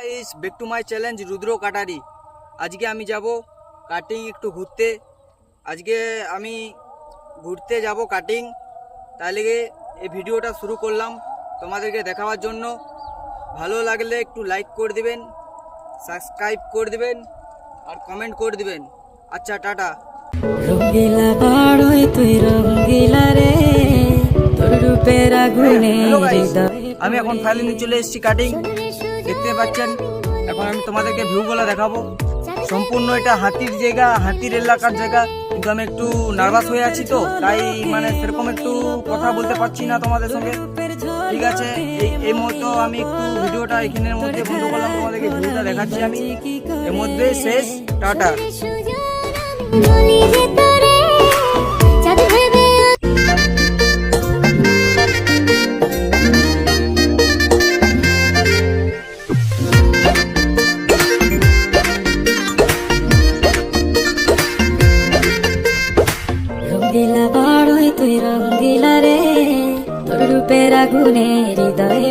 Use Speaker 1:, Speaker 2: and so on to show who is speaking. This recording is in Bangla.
Speaker 1: Guys back to my challenge Rudra Katari. আজকে আমি যাব কাটিং একটু ঘুরতে। আজকে আমি ঘুরতে যাব কাটিং, তাহলে এই ভিডিওটা শুরু করলাম তোমাদেরকে দেখাবার জন্য। ভালো লাগলে একটু লাইক করে দিবেন, সাবস্ক্রাইব করে দিবেন আর কমেন্ট করে দিবেন। আচ্ছা, টাটা।
Speaker 2: রঙ্গিলা বাড়ই তুই রঙ্গিলা রে, তোর রূপের আগুনে
Speaker 1: আমি এখন ফাইনালি চলে এসেছি কাটিং, দেখতে পাচ্ছেন। এখন আমি তোমাদেরকে ভিউগুলো দেখাবো। সম্পূর্ণ এটা হাতির জায়গা, হাতির এলাকার জায়গা, কিন্তু আমি একটু নার্ভাস হয়ে আছি, তো তাই সেরকম একটু কথা বলতে পারছি না তোমাদের সঙ্গে। ঠিক আছে, এই মতো আমি একটু ভিডিওটা এখানের মধ্যে বন্ধ করলাম, তোমাদেরকে ভিডিওটা দেখাচ্ছি আমি এর মধ্যে শেষ। টাটা।
Speaker 2: রঙ্গিলা বাড়ই তুই রঙ্গিলা রে, তোর রূপের আগুনে হৃদয়ে